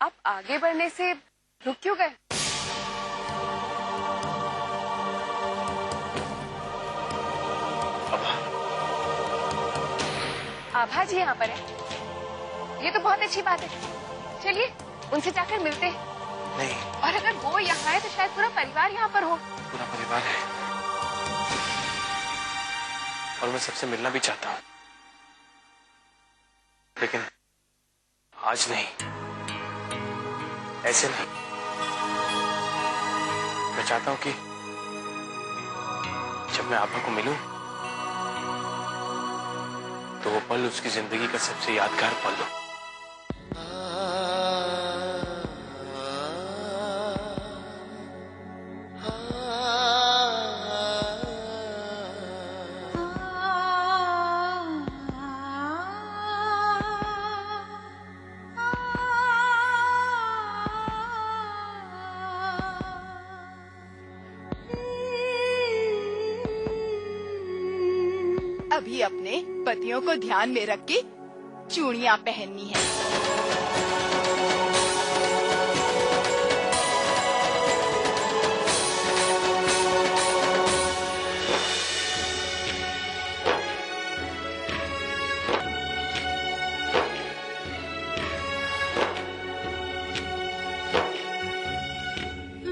आप आगे बढ़ने से रुक क्यों गए? आभा जी यहाँ पर है, ये तो बहुत अच्छी बात है। चलिए उनसे जाकर मिलते हैं। नहीं, और अगर वो यहाँ है तो शायद पूरा परिवार यहाँ पर हो। पूरा परिवार है और मैं सबसे मिलना भी चाहता हूँ, लेकिन आज नहीं, ऐसे नहीं। मैं चाहता हूँ कि जब मैं आभा को मिलूं तो वो पल उसकी जिंदगी का सबसे यादगार पल हो। अभी अपने पतियों को ध्यान में रख के चूड़ियां पहननी है।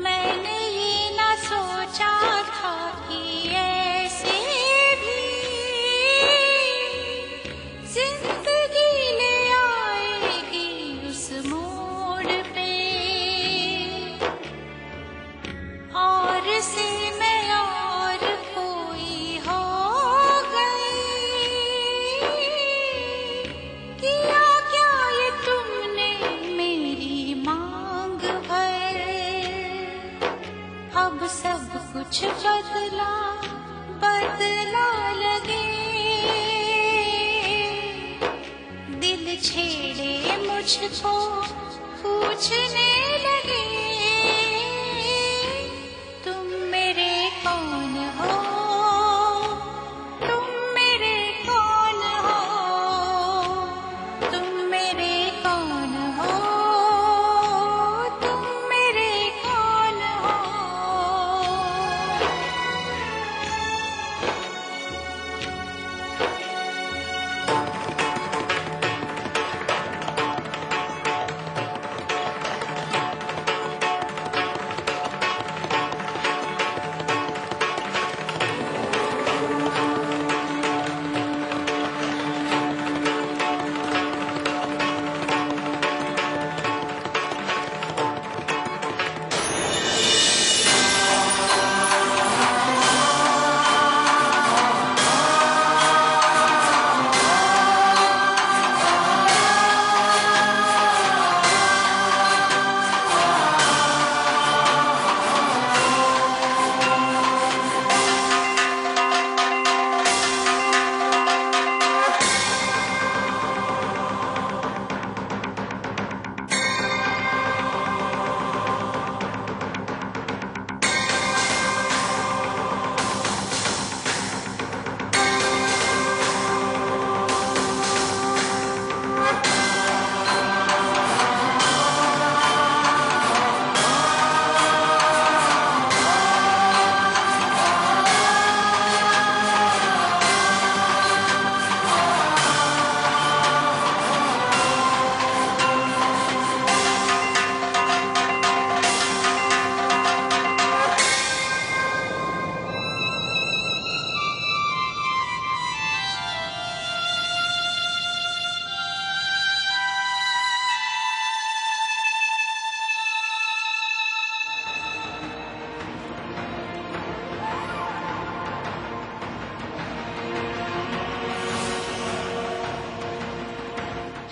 मैंने ये ना सोचा था कि ऐसे भी जिंदगी ले आएगी उस मोड़ पे, और से मैं और कोई हो गई। किया क्या ये तुमने मेरी मांग भर, अब सब कुछ बदला बदला लगे। दिल छेड़े मुझको पूछने लगे, तुम मेरे कौन हो, तुम मेरे कौन हो, तुम मेरे कौन हो, तुम मेरे कौन हो।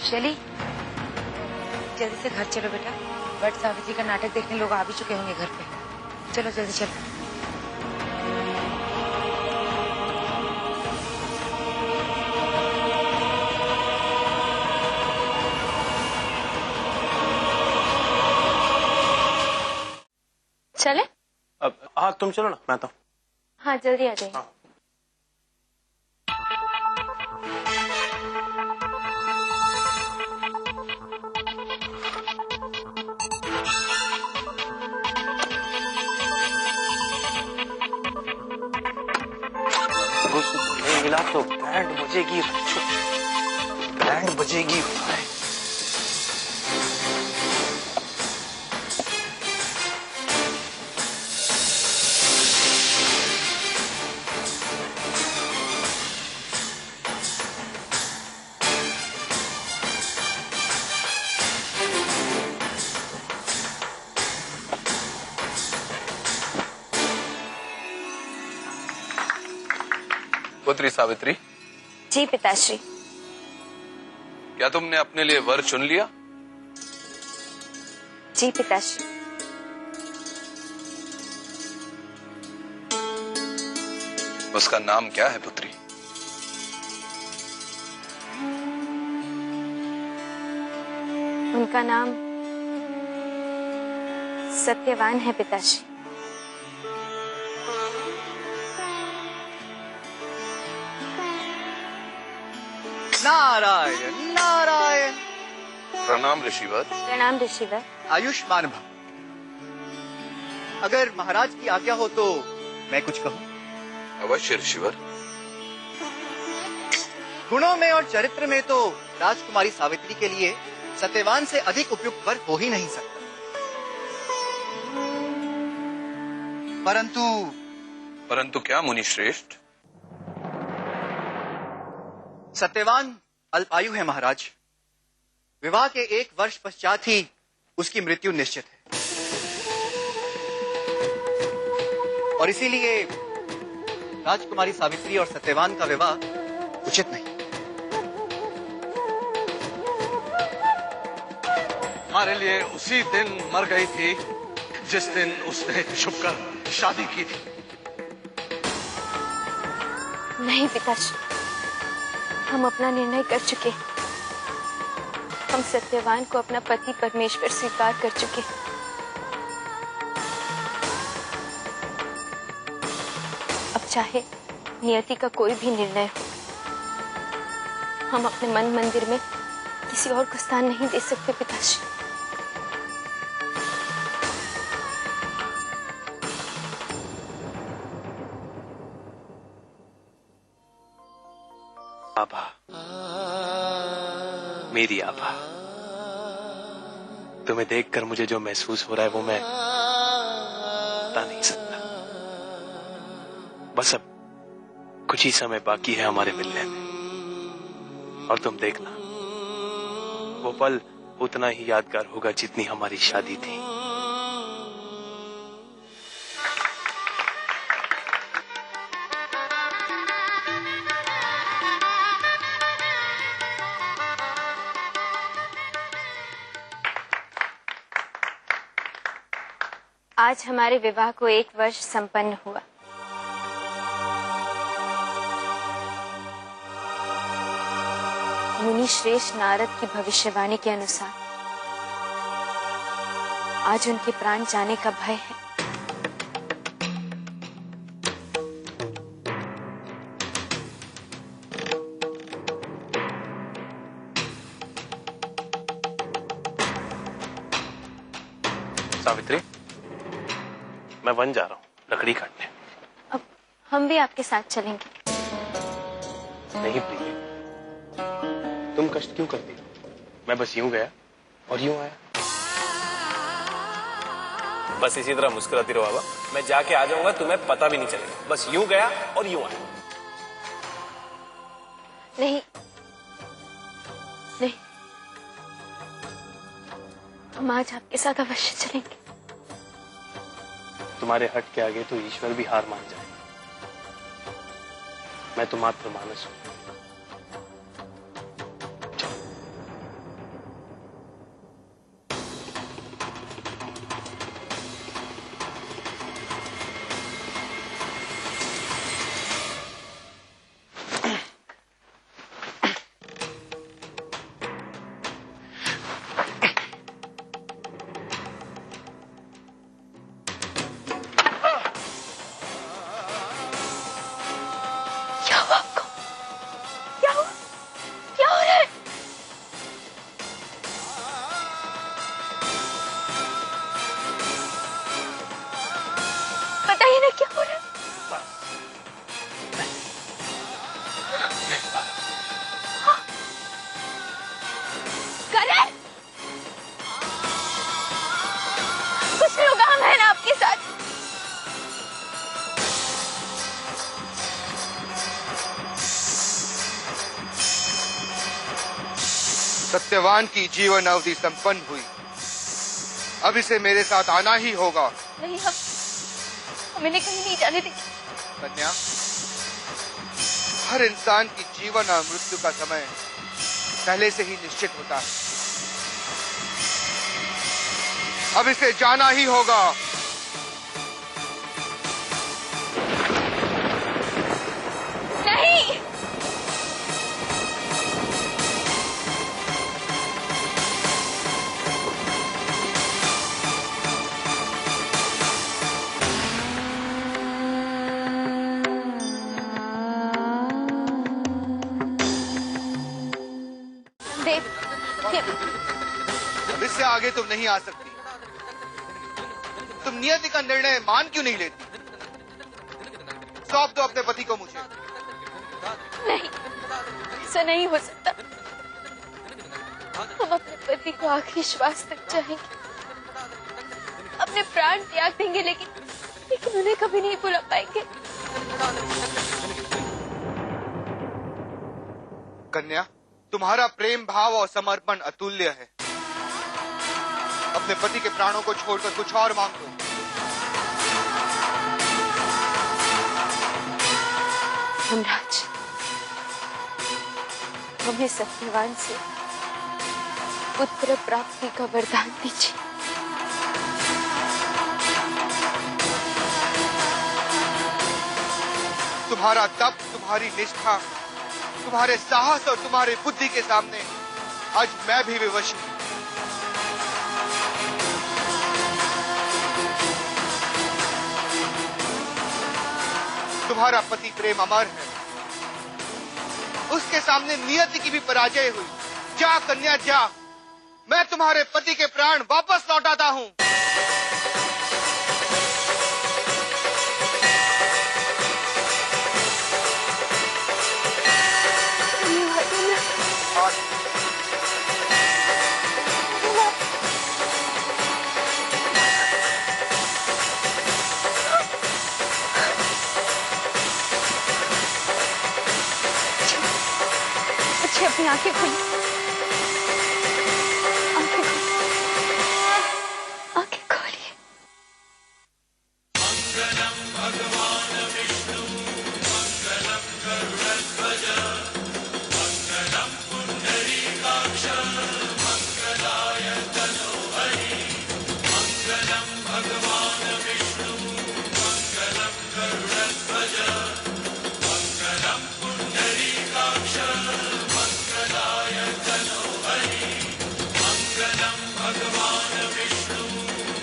शैली, जल्दी से घर चलो बेटा। वट सावित्री का नाटक देखने लोग आ भी चुके होंगे घर पे। चलो जल्दी चलो। चले? हाँ तुम चलो ना, मैं आता हूँ। हाँ जल्दी आ जाइए। हाँ। खिला तो बैंड बजेगी, बैंड बजेगी भाई। पुत्री सावित्री, जी पिताश्री। क्या तुमने अपने लिए वर चुन लिया? जी पिताश्री। उसका नाम क्या है पुत्री? उनका नाम सत्यवान है पिताश्री। नारायण नारायण। प्रणाम ऋषिवर। प्रणाम ऋषिवर। आयुष्मान भव। अगर महाराज की आज्ञा हो तो मैं कुछ कहूं? अवश्य ऋषिवर। गुणों में और चरित्र में तो राजकुमारी सावित्री के लिए सत्यवान से अधिक उपयुक्त वर हो ही नहीं सकता, परंतु क्या मुनि श्रेष्ठ? सत्यवान अल्पायु है महाराज। विवाह के 1 वर्ष पश्चात ही उसकी मृत्यु निश्चित है, और इसीलिए राजकुमारी सावित्री और सत्यवान का विवाह उचित नहीं। हमारे लिए उसी दिन मर गई थी जिस दिन उसने छुपकर शादी की थी। नहीं पिताश्री, हम अपना निर्णय कर चुके। हम सत्यवान को अपना पति परमेश्वर स्वीकार कर चुके। अब चाहे नियति का कोई भी निर्णय हो, हम अपने मन मंदिर में किसी और को स्थान नहीं दे सकते पिताश्री। आभा, मेरी आभा, तुम्हें देखकर मुझे जो महसूस हो रहा है वो मैं बता नहीं सकता। बस अब कुछ ही समय बाकी है हमारे मिलने में, और तुम देखना वो पल उतना ही यादगार होगा जितनी हमारी शादी थी। आज हमारे विवाह को 1 वर्ष संपन्न हुआ। मुनि श्रेष्ठ नारद की भविष्यवाणी के अनुसार आज उनके प्राण जाने का भय है। सावित्री, मैं वन जा रहा हूँ लकड़ी काटने। अब हम भी आपके साथ चलेंगे। नहीं प्रिय, तुम कष्ट क्यों करती हो? मैं बस यूं गया और यूं आया। बस इसी तरह मुस्कुराती रहो बाबा, मैं जाके आ जाऊंगा, तुम्हें पता भी नहीं चलेगा। बस यूं गया और यूं आया। नहीं नहीं, हम आज आपके साथ अवश्य चलेंगे। तुम्हारे हट के आगे तो ईश्वर भी हार मान जाए। मैं तो मात्र मानस हूं। सत्यवान की जीवन अवधि संपन्न हुई। अब इसे मेरे साथ आना ही होगा। नहीं, हम इन्हें कहीं नहीं जाने देंगे। कन्या, हर इंसान की जीवन और मृत्यु का समय पहले से ही निश्चित होता है। अब इसे जाना ही होगा। नहीं, अब इससे आगे तुम नहीं आ सकती। तुम नियति का निर्णय मान क्यों नहीं लेती? सौंप दो अपने पति को मुझे। नहीं, ऐसा नहीं हो सकता। हम अपने पति को आखिरी श्वास तक चाहेंगे, अपने प्राण त्याग देंगे, लेकिन उन्हें कभी नहीं भुला पाएंगे। कन्या, तुम्हारा प्रेम भाव और समर्पण अतुल्य है। अपने पति के प्राणों को छोड़कर कुछ और मांग लो। यमराज, हमें सत्यवान से पुत्र प्राप्ति का वरदान दीजिए। तुम्हारा तप, तुम्हारी निष्ठा, तुम्हारे साहस और तुम्हारी बुद्धि के सामने आज मैं भी विवश हूं। तुम्हारा पति प्रेम अमर है, उसके सामने नियति की भी पराजय हुई। जा कन्या जा, मैं तुम्हारे पति के प्राण वापस लौटाता हूं। अपनी आंखें खोली, आंखें खोलिए। मंगलम भगवान विष्णु, मंगलम गरुड़ध्वज, मंगलम पुंडरीकाक्ष, मंगलाय तनोहरि। मंगलम भगवान विष्णु, मंगलम गरुड़ध्वज, मंगलम पुंडरीकाक्ष, मंगलाय तनोहरि। मंगलम भगवान विष्णु,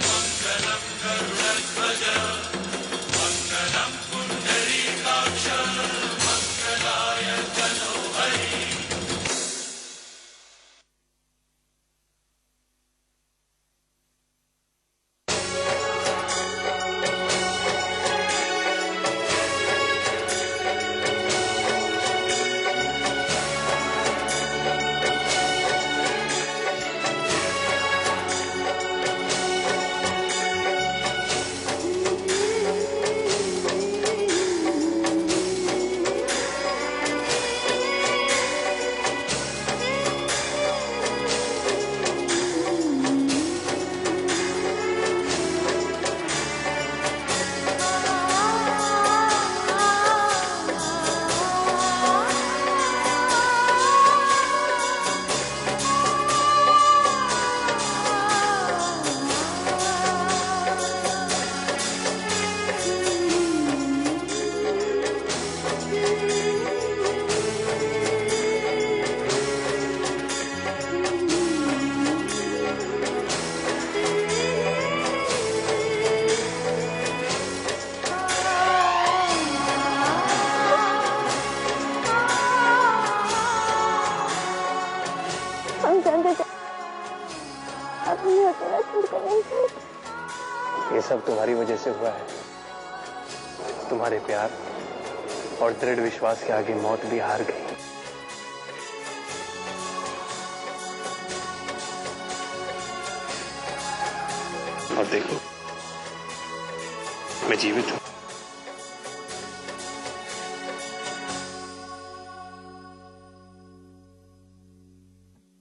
मंगलम गरुड़ध्वज, मंगलम पुंडरीकाक्ष, मंगलाय तनोहरि। ये सब तुम्हारी वजह से हुआ है। तुम्हारे प्यार और दृढ़ विश्वास के आगे मौत भी हार गई। और देखो, मैं जीवित हूं।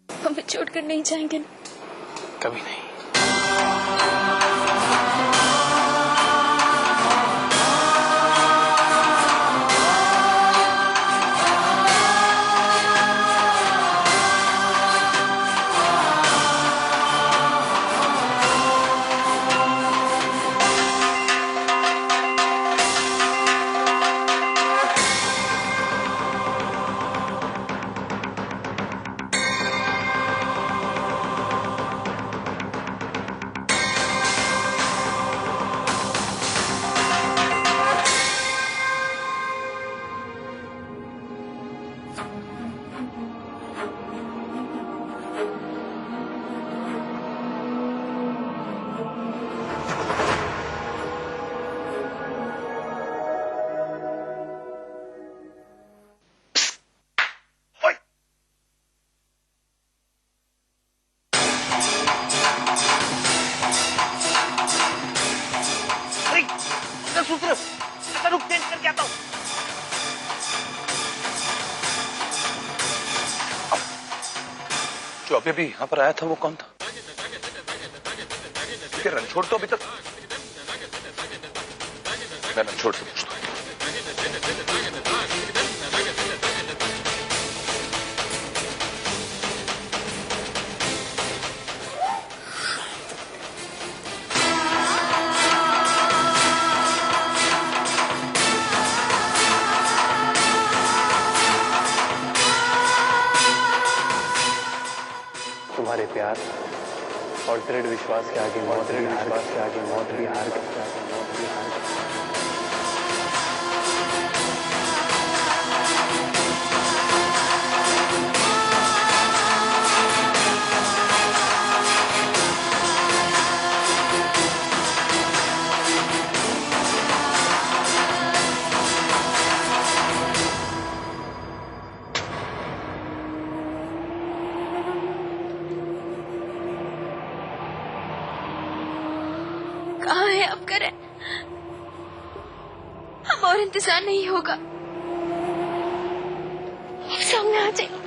हमें नहीं जाएंगे ना? कभी नहीं। जो अभी यहाँ पर आया था वो कौन था? रणछोड़ तो अभी तक। मैं रणछोड़ से पूछता हूँ। तुम्हारे प्यार और दृढ़ विश्वास के आगे मौत भी हार कहाँ है अब करें? अब और इंतजार नहीं होगा। सामने आ जाए।